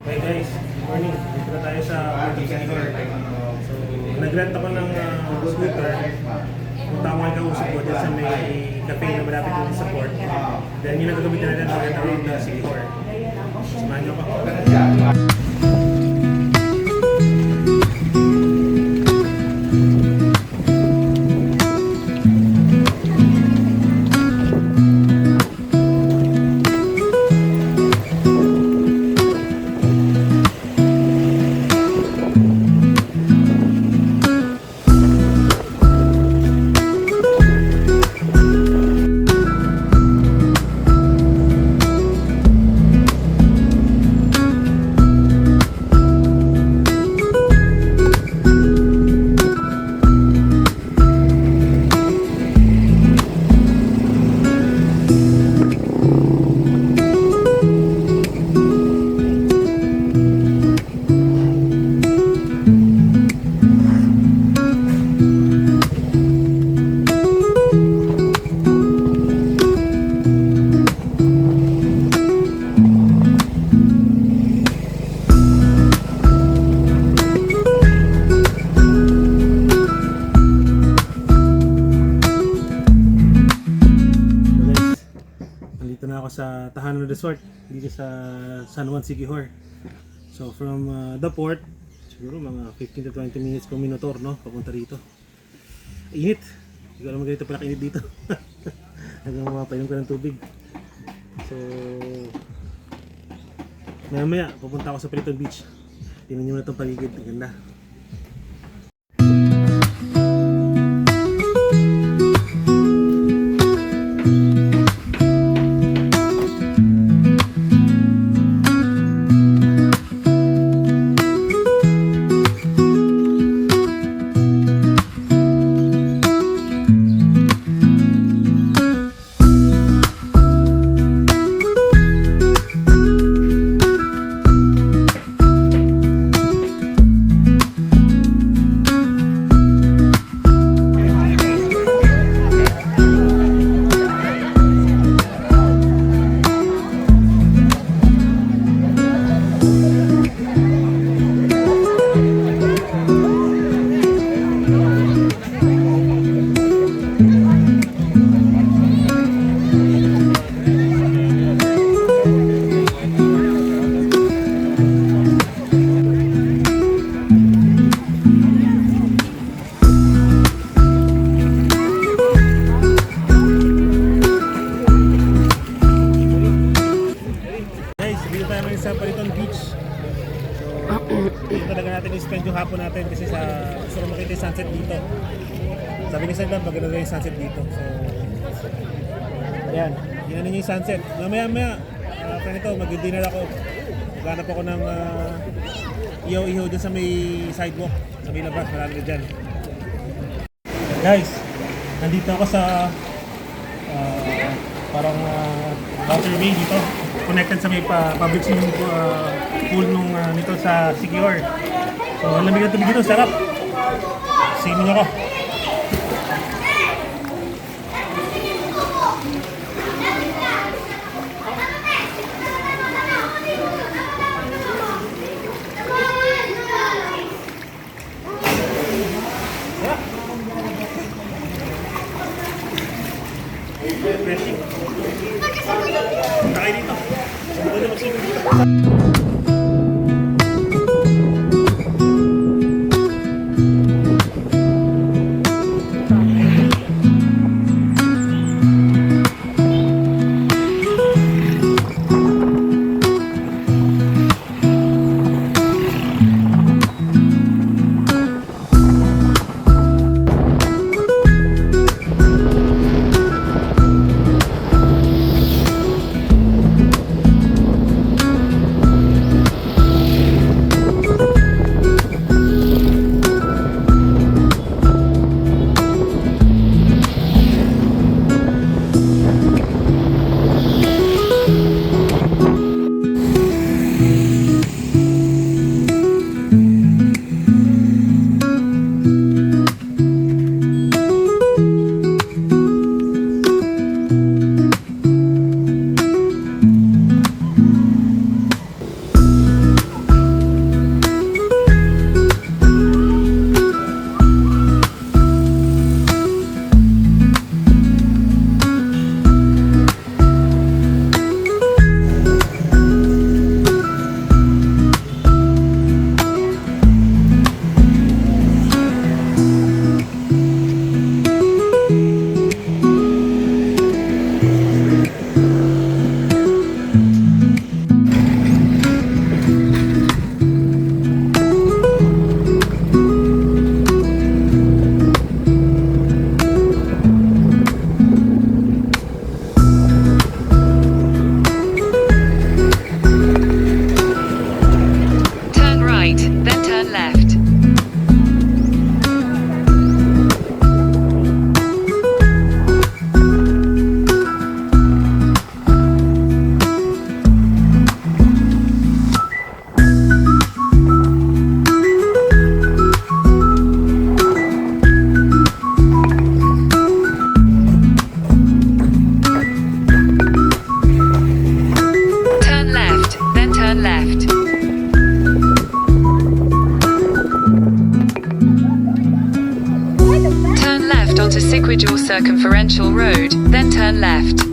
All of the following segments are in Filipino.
Hey guys, good morning. Dito na tayo sa Antique. So, nag-rent ako ng scooter. Punta ako ngayon kausap ko dyan sa may cafe na malapit dito sa port. Then yun ang gagamitin natin para around the City Hall. Samahan niyo ako. Nandito na ako sa Tahanan Resort dito sa San Juan Siquijor. So from the port, siguro mga 15 to 20 minutes kung minotor, no? Papunta rito. Init. Hindi ko alam ganito pala kainit dito. Hanggang mapainom ko ng tubig. So maya pupunta ako sa Peliton Beach. Tingnan nyo na itong paligid. Ang ganda. Sa Peliton Beach. So, dito talaga natin i-spend yung hapon natin kasi gusto ko makita yung sunset dito. Sabi ni Sandam, maganda yung sunset dito. So, ayan, tingnan ninyo yung sunset. Mamaya, nito, mag-dinner ako. Maghanap ako ng ihaw-ihaw dyan sa may sidewalk, sa may labas, marami na dyan. Guys, nandito ako sa parang waterway dito. Connected sa may public swimming pool nung nito sa Siquijor. So, ang lamig ng tubig dito, sarap. Swimming ako. Refreshing. Punta kayo dito. Subukan na mag-swimming dito. to Sigwidjal Circumferential Road, then turn left.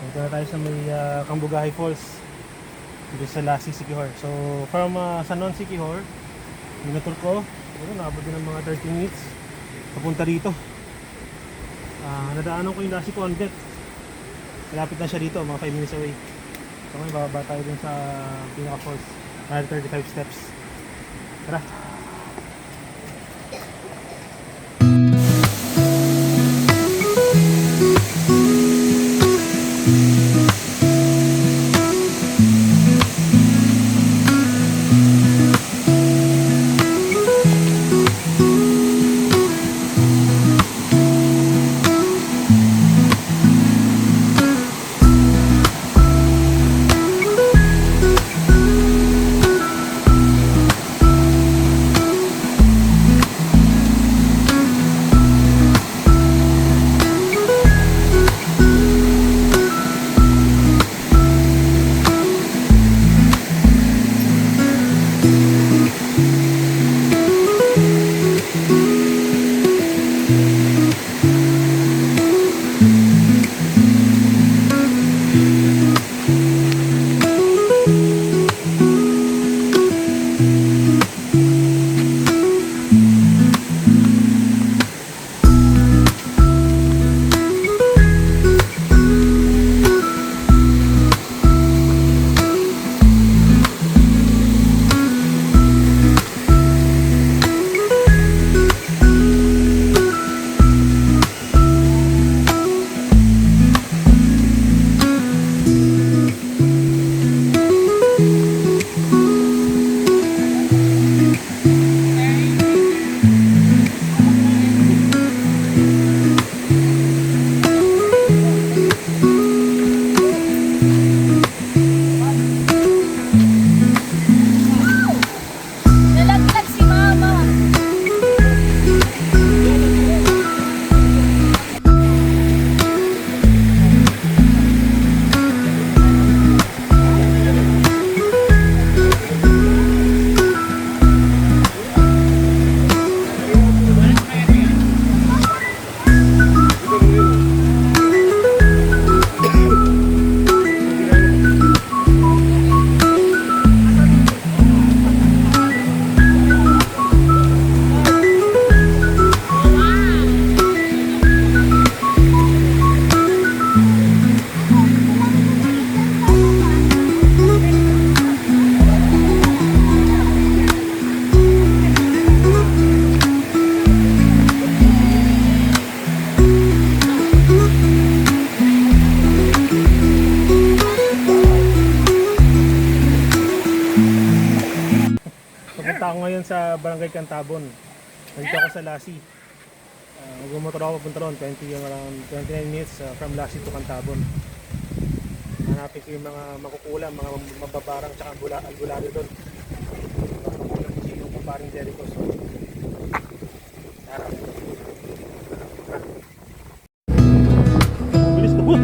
Dito na tayo sa may Cambugahay Falls dito sa Lassi, Siquijor. So from San Juan, Siquijor, minutor ko, naabot din ng mga 30 minutes papunta dito. Nadaanan ko yung Lassi Convent. Malapit na siya dito, mga 5 minutes away. So ngayon bababa tayo dun sa pinaka falls, 35 steps. Tara! Nalaglag si mama. Papunta ako ngayon sa Barangay Cantabon. Nandito ako sa Lassi. Magmumotor ako papunta ron, around 29 minutes from Lassi to Cantabon. Hanapin ko yung mga makukulang, mga mababarang tsaka albulado doon. Makukulang kasi yung paring Jericho. So, tara. Bilis na po.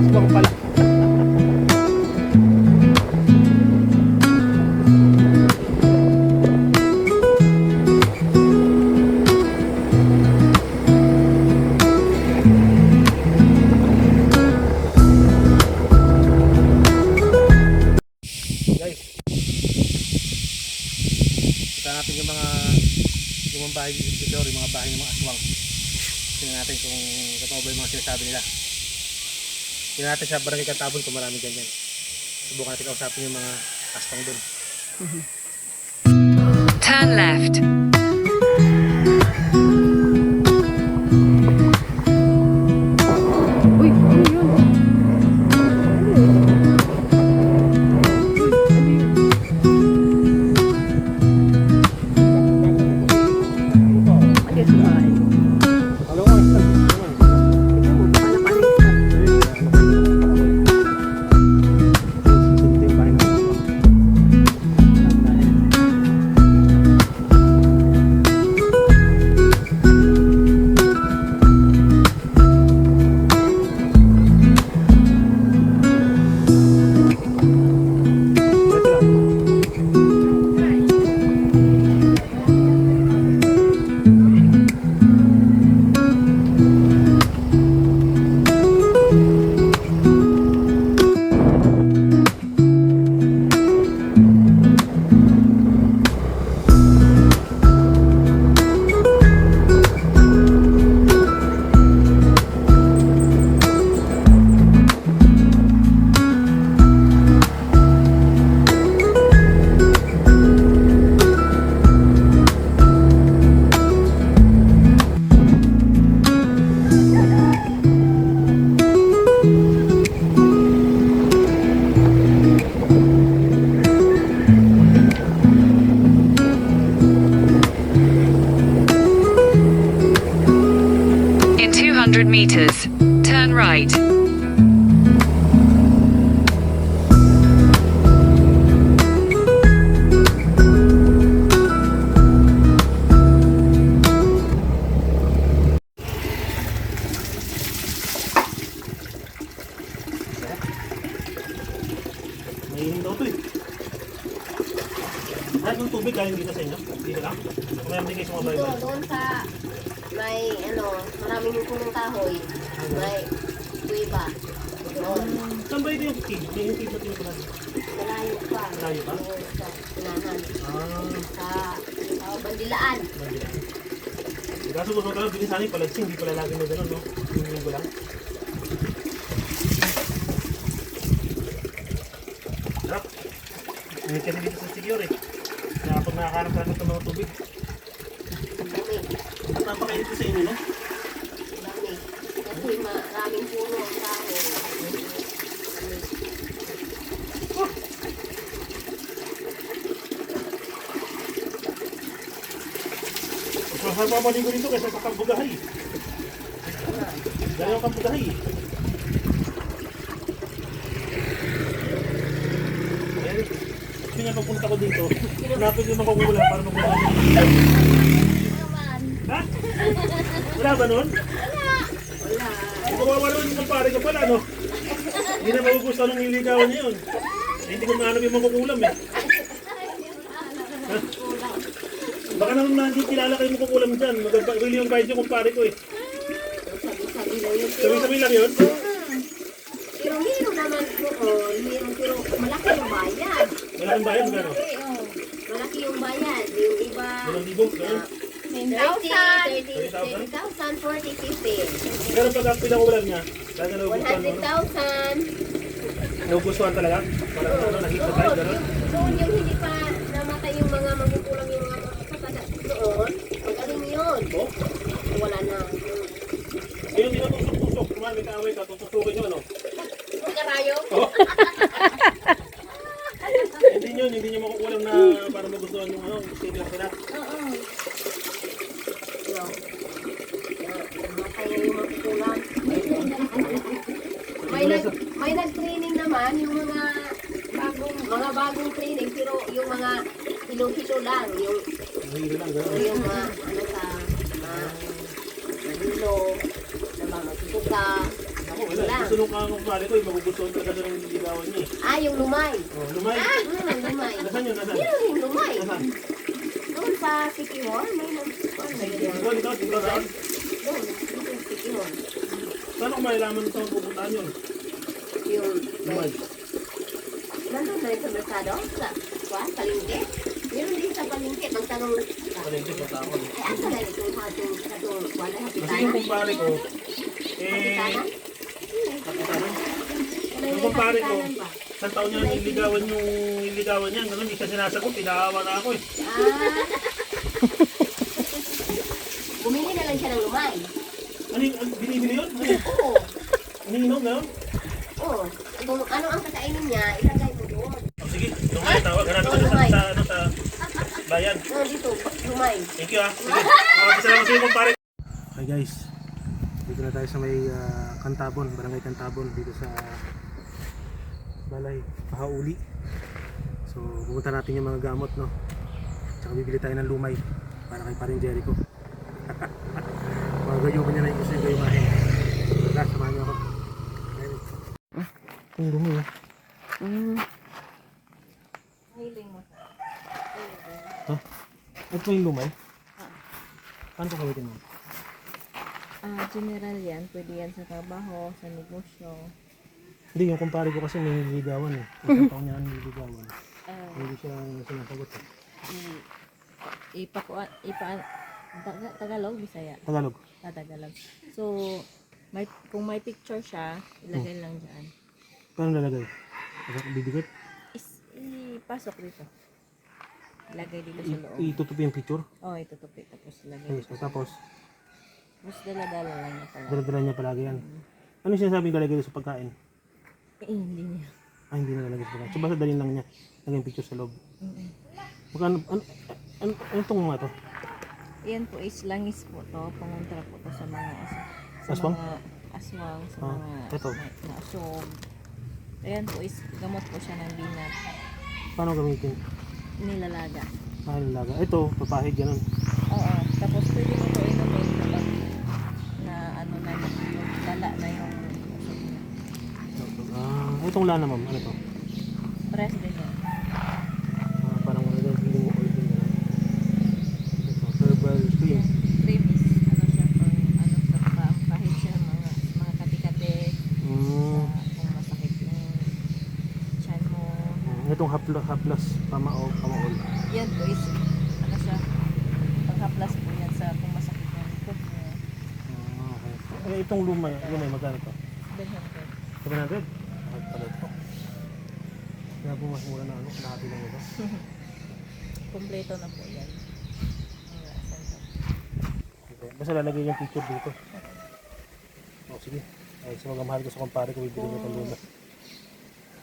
Asbang pala. Kita natin yung mga lumang bahay dito sa Siquijor, yung mga bahay ng mga aswang. Tingnan natin kung totoo ba yung mga sinasabi nila. Tingnan natin sa Barangay Cantabon kung marami ganyan. Subukan natin kausapin yung mga aswang dun. Turn left. Uy, ano yun? meters. Turn right. Mainit daw to eh. Lahat ng tubig galing dito sa inyo? Dito lang? O may amigay sa mga Dito, baybay? doon sa may maraming yung punong kahoy. May kuiba. Doon. Saan ba ito yung cave? Yung cave na tinutunan? Malayo pa. Malayo pa? Doon sa Pinahan. Ah, Sa Bandilaan. Manila. Kaso gusto ko lang bilisan yung palagsing, hindi pala lagi na gano'n, no? Yung linggo lang. Sarap. Init kasi dito sa Sigior eh. Kaya kapag nakakaroon ka ng mga tubig, Dami. at napakainit ko sa inyo, no? Dami. Kasi maraming puno ang kahoy. Dami. Mas mahal pa maligo dito kaysa sa Kambugahay. Dali ang Kambugahay eh. Ayan. Kasi nga pagpunta ko dito, hanapin yung makukulang para makukulang. Naman. Ha? Wala ba nun? Wala. Ang kawawa naman yung kumpare ko pala, no? Hindi na magugustuhan ng nililigawan niya yun. Eh, hindi ko mahanap yung makukulam eh. Baka naman hindi kilala kayo makukulam dyan. Mag-really yung bayad yung kumpare ko eh. Sabi-sabi lang yun. Sabi-sabi lang yun. Pero meron naman doon. Meron pero malaki yung bayan. Malaking bayad, gano'n? Malaki yung bayan. Yung iba. 2,000, gano'n? 30,000, 40, 50. Pero pag ang pinakulam niya, talaga nagugustuhan mo, no? 100,000. Nagugustuhan talaga? Parang ano, nahipnotized, gano'n? Doon yung hindi pa namatay yung mga magugulang yung mga kakasada. Doon, magaling yun. Oh? Wala na. Sino tinutusok-tusok? Kumami may kaaway ka, tutusukin nyo, ano? Yung karayo? Oh? Hindi nyo makukulam na para magustuhan yung ano, senior sila. Oo. No. Namatay yung magugulang. May nag-training naman yung mga bagong training pero yung mga hilo-hilo lang yung Mahilo lang, gano'n. yung mga ano sa hilo na mga suka. Ako, wala. Gusto nung kumpare ko, magugustuhan talaga ng nililigawan niya eh. Yung lumay. Oh, lumay. Lumay. Nasaan yun? Nasaan? Meron yung lumay. Nasaan? Doon sa City Hall, may nag-ano Dito, dito saan? doon, dito sa City Hall. Saan ako mailaman sa pupuntahan yun? Yung Lumay. nandun na yung sa Mercado, sa Palengke. Meron din sa Palengke, magtanong ka. Palengke, punta ako. Asa na itong hatong wala Kasi yung hapitanan? kumpare ko, Hapitanan? kapitanan. May Yung kumpare ko, hapitanan ba? isang taon niya nililigawan niya. Ganun, hindi siya sinasagot, pinakawa na ako eh. Bumili na lang siya ng lumay. Ano yung binibili yun? Oo. Iniinom na yun? Oo. Kung ano ang kakainin niya, ilagay mo doon. Oh, sige, lumay, tawag. Hanapin ko sa bayan. Dito, lumay. Thank you ah. Sige, salamat sa iyo kumpare. Hi guys, dito na tayo sa may Cantabon, Barangay Cantabon, dito sa Balay, Pahauli. So, pupunta natin yung mga gamot, no? Tsaka bibili tayo ng lumay para kay paring Jericho. Mga gayuman niya na yung gusto yung gayumahin. Tara, samahan niyo ako. Ang dumi ah. Ha? Ito yung lumay? Paano ko gamitin mo? General yan. Pwede yan sa trabaho, sa negosyo. Hindi, yung kumpare ko kasi may nililigawan eh. Isang taon niya ang nililigawan. Hindi siya sinasagot eh. Tagalog, Bisaya. Tagalog. Tagalog. So, kung may picture siya, ilagay lang dyan. Paano lalagay? Bibigit? Ipasok dito. Ilagay dito sa loob. Itutupi yung picture? Itutupi. Tapos ilagay Yes, dito. tapos Tapos dala-dala lang niya pala. dala-dala niya palagi yan. Ano yung sinasabing lalagay sa pagkain? Hindi niya. Hindi na lalagay sa pagkain. So basta dalhin lang niya. Lagay yung picture sa loob. Magkano, ano itong mga to? Yan po is langis po to. Pangontra po to sa mga Aswang? mga aswang, sa Ah, mga ito. nausog. Ayan po is gamot po siya ng binat. Paano gamitin? Nilalaga. Lalaga. Ito, papahid ganun. Oo. Tapos pwede mo po inumin kapag na ano na lala na yung usog niya. Itong lana ma'am, ano to? Parehas din yan. Parang ano daw, feeling mo oil din na. Ito, herbal cream. Cream is ano siya pang ano sa pahit siya ng mga kati-kati Mm. sa kung masakit yung tiyan mo. Itong haplas, pamaol. Yan po is ano siya panghaplas po yan sa kung masakit yung likod mo. Okay. Itong lumay, magkano to? 700. 700? Mahal pala ito. Kaya po mas mura na ano, natin lang ito. Kompleto na po yan. Mga sensor. Okay. Basta lalagay yung picture dito. Sige. Ay, sa mga mahal ko sa kumpare ko, bibili ko itong luma.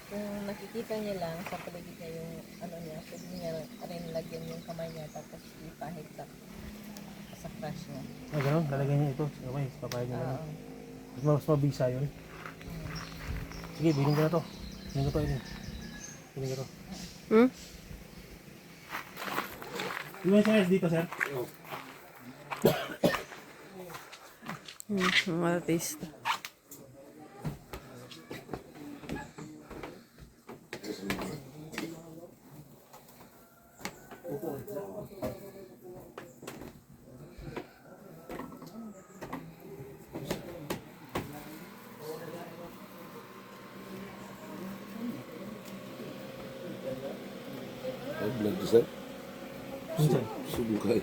Kung nakikita niya lang sa paligid niya yung ano niya, pwede niya rin lagyan yung kamay niya tapos ipahit sa crush niya. Ah, ganun, lalagay niya ito. Okay, papayag niya na. Oo. Mas mabisa yun. Sige, bilhin ko na to. Bilhin ko to, Ilin. Bilhin ko to. Iwan siya dito, sir? Mga artista. Ay, vlog ko sir. Minsan. Subukay.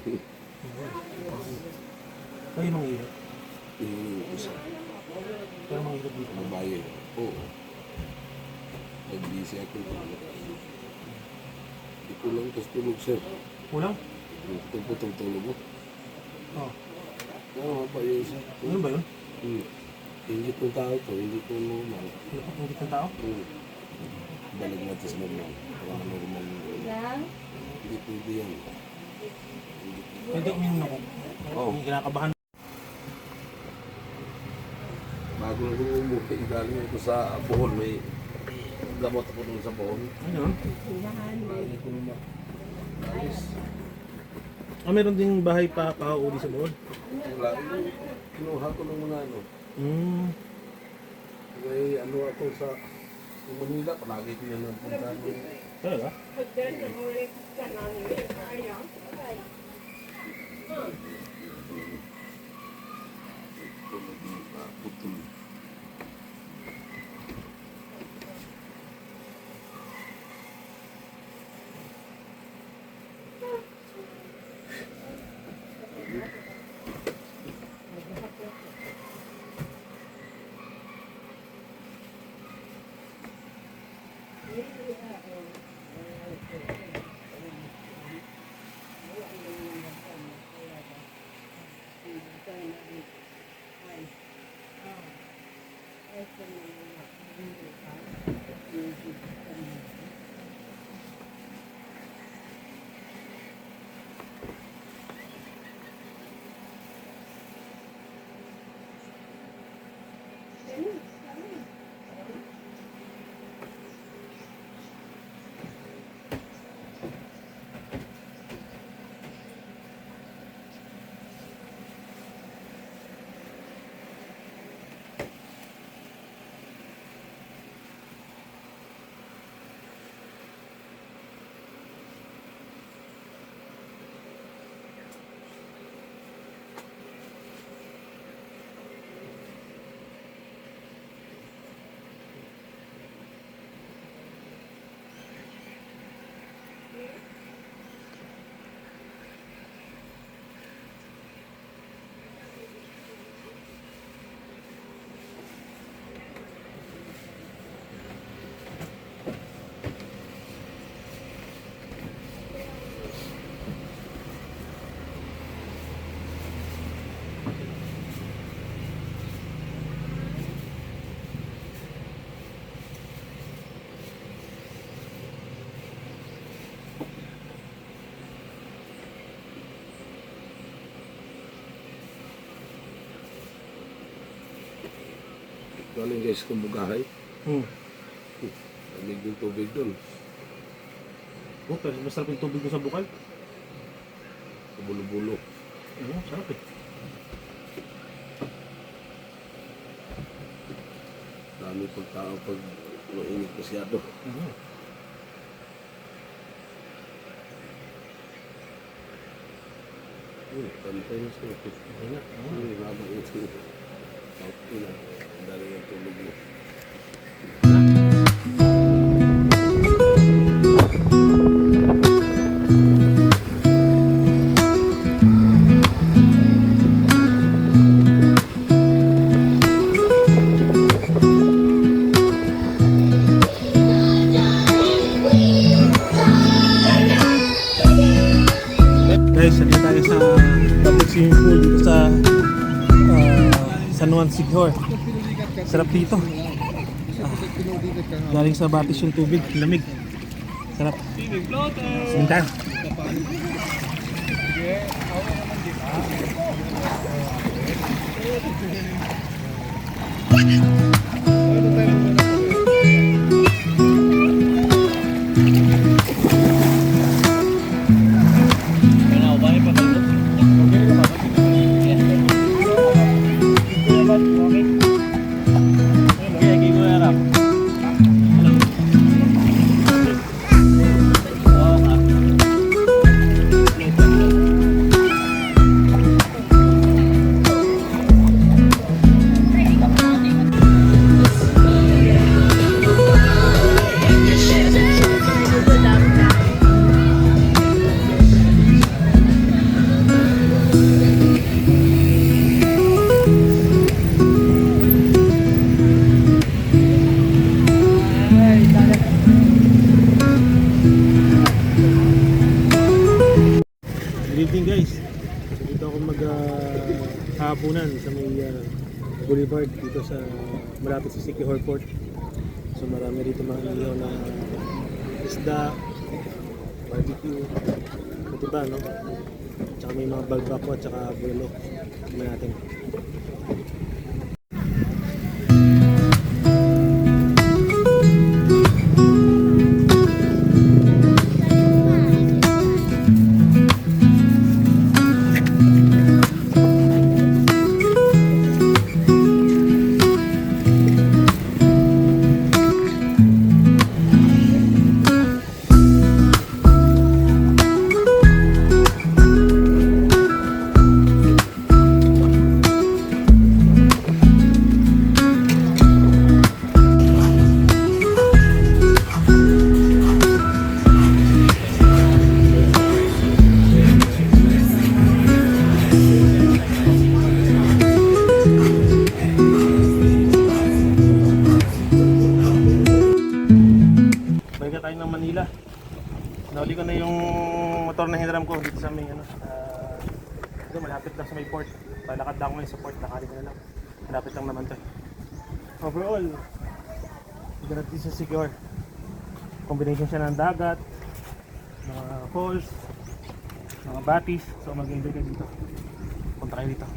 Kayo nung hirap. Yung isa. Pero mga hirap dito. Babae. Oo. Nag-busy ako. Hindi ko lang kasi tulog sir. Kulang? Putong tulog mo. Oo. Oo, pa yun sir. Ano ba yun? Hindi ko tao to. Hindi ko normal. Hindi ng tao? Balik natin sa normal. Parang normal. Hindi pwede yan. Pwede uminom ako. Oo. Hindi kinakabahan. Bago na ko umuwi, galing ako sa Bohol. May gamot ako dun sa Bohol. Ano? Hindi ko naman. Alis. Meron ding bahay pa uli sa Bohol. Wala. Kinuha ko ng mga ano. May ano ako sa Manila. Palagi ko yan ang punta mo. Talaga? Putol. Galing guys kung bugahay. Lamig yung tubig doon. Oh, pero masarap yung tubig mo sa bukal. Bulo-bulo. Oo, sarap eh. Dami pag tao pag mainit masyado. Pantay na siya. Habang ito. Okay na. Ang dali yung tulog mo. Guys, nandito tayo sa public swimming pool dito sa San Juan Siquijor. Sarap dito. Galing sa batis yung tubig, lamig. Sarap. Swimming tayo. Good evening guys. So dito ako hapunan sa may boulevard dito sa malapit sa Siquijor Port. So marami rito mga ihaw na isda, barbecue, ito ba no? Tsaka may mga balbako at tsaka bulo. Tingnan natin. Balik tayo ng Manila. Nauli ko na yung motor na hinram ko dito sa may dito malapit lang sa may port. Palakad lang ako ngayon sa port, nakali ko na lang. Malapit lang naman to. Overall, ganat dito sa Siquijor. Combination siya ng dagat, mga falls, mga batis. So mag-enjoy kayo dito. Punta kayo dito.